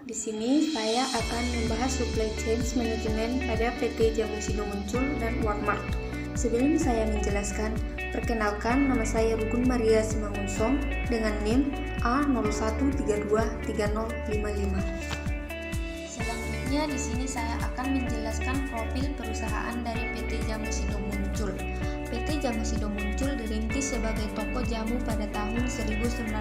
Di sini saya akan membahas supply chain management pada PT Jamu Sido Muncul dan Walmart. Sebelum saya menjelaskan, perkenalkan nama saya Rugun Maria Simangunsong dengan NIM A01323055. Selanjutnya di sini saya akan menjelaskan profil perusahaan dari PT Jamu Sido Muncul. PT Jamu Sido Muncul dirintis sebagai toko jamu pada tahun 1940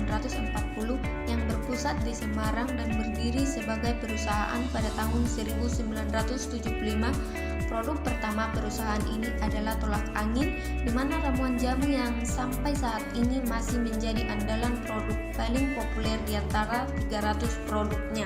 yang berpusat di Semarang dan berdiri sebagai perusahaan pada tahun 1975. Produk pertama perusahaan ini adalah tolak angin, di mana ramuan jamu yang sampai saat ini masih menjadi andalan produk paling populer di antara 300 produknya.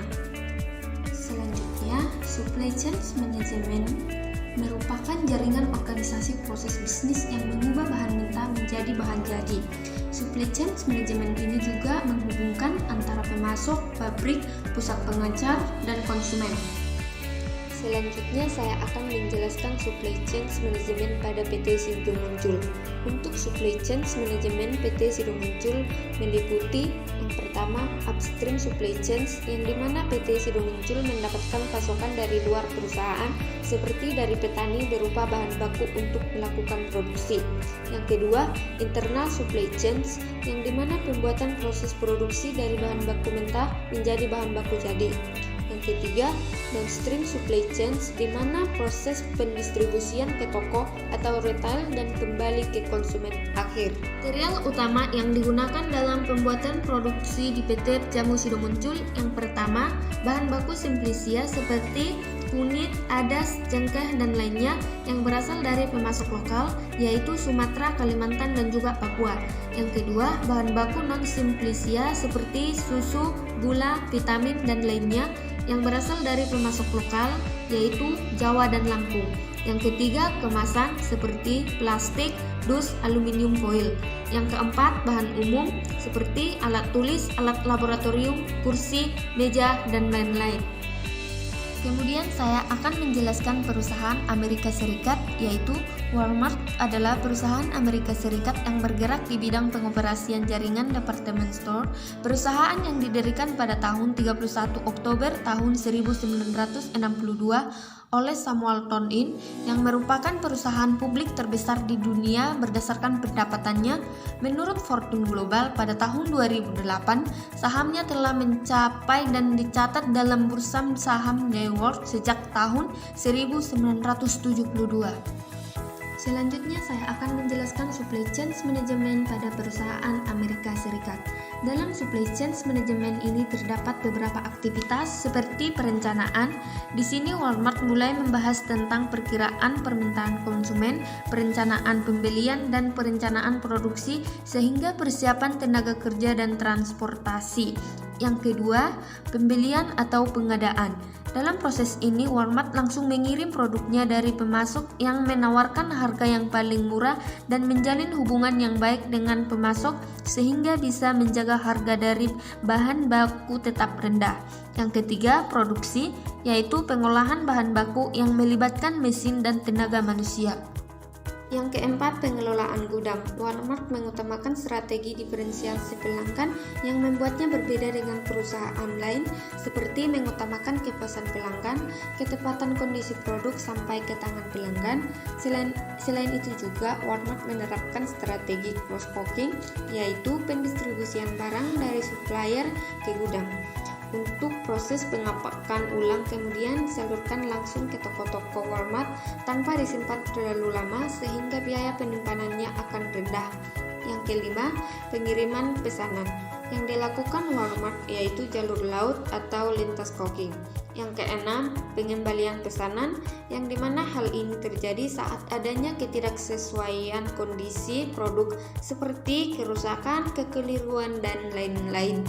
Selanjutnya, supply chain management merupakan jaringan organisasi proses bisnis yang mengubah bahan mentah menjadi bahan jadi. Supply chain management ini juga menghubungkan antara pemasok, pabrik, pusat pengecar, dan konsumen. Selanjutnya saya akan menjelaskan supply chain management pada PT Sido Muncul. Untuk supply chain management PT Sido Muncul meliputi yang pertama upstream supply chain, yang dimana PT Sido Muncul mendapatkan pasokan dari luar perusahaan seperti dari petani berupa bahan baku untuk melakukan produksi. Yang kedua internal supply chain, yang dimana pembuatan proses produksi dari bahan baku mentah menjadi bahan baku jadi. Yang ketiga, downstream supply chain, di mana proses pendistribusian ke toko atau retail dan kembali ke konsumen akhir. Material utama yang digunakan dalam pembuatan produksi di PT Jamu Sido Muncul yang pertama, bahan baku simplicia seperti kunyit, adas, cengkeh, dan lainnya yang berasal dari pemasok lokal, yaitu Sumatera, Kalimantan, dan juga Papua. Yang kedua, bahan baku non-simplicia seperti susu, gula, vitamin, dan lainnya yang berasal dari pemasok lokal, yaitu Jawa dan Lampung. Yang ketiga, kemasan seperti plastik, dus, aluminium foil. Yang keempat, bahan umum seperti alat tulis, alat laboratorium, kursi, meja, dan lain-lain. Kemudian saya akan menjelaskan perusahaan Amerika Serikat, yaitu Walmart adalah perusahaan Amerika Serikat yang bergerak di bidang pengoperasian jaringan department store. Perusahaan yang didirikan pada tahun 31 Oktober tahun 1962 oleh Samuel Tonin, yang merupakan perusahaan publik terbesar di dunia berdasarkan pendapatannya. Menurut Fortune Global pada tahun 2008, sahamnya telah mencapai dan dicatat dalam bursa saham New York sejak tahun 1972. Selanjutnya saya akan menjelaskan supply chain management pada perusahaan Amerika Serikat. Dalam supply chain management ini terdapat beberapa aktivitas seperti perencanaan. Di sini Walmart mulai membahas tentang perkiraan permintaan konsumen, perencanaan pembelian, dan perencanaan produksi sehingga persiapan tenaga kerja dan transportasi. Yang kedua, pembelian atau pengadaan. Dalam proses ini, Walmart langsung mengirim produknya dari pemasok yang menawarkan harga yang paling murah dan menjalin hubungan yang baik dengan pemasok sehingga bisa menjaga harga dari bahan baku tetap rendah. Yang ketiga, produksi, yaitu pengolahan bahan baku yang melibatkan mesin dan tenaga manusia. Yang keempat, pengelolaan gudang. Walmart mengutamakan strategi diferensiasi pelanggan yang membuatnya berbeda dengan perusahaan lain, seperti mengutamakan kepuasan pelanggan, ketepatan kondisi produk sampai ke tangan pelanggan. Selain itu juga, Walmart menerapkan strategi cross-docking, yaitu pendistribusian barang dari supplier ke gudang. Untuk proses pengapakan ulang kemudian disalurkan langsung ke toko-toko Walmart tanpa disimpan terlalu lama sehingga biaya penyimpanannya akan rendah. Yang kelima, pengiriman pesanan yang dilakukan Walmart, yaitu jalur laut atau lintas koking. Yang keenam, pengembalian pesanan, yang dimana hal ini terjadi saat adanya ketidaksesuaian kondisi produk seperti kerusakan, kekeliruan, dan lain-lain.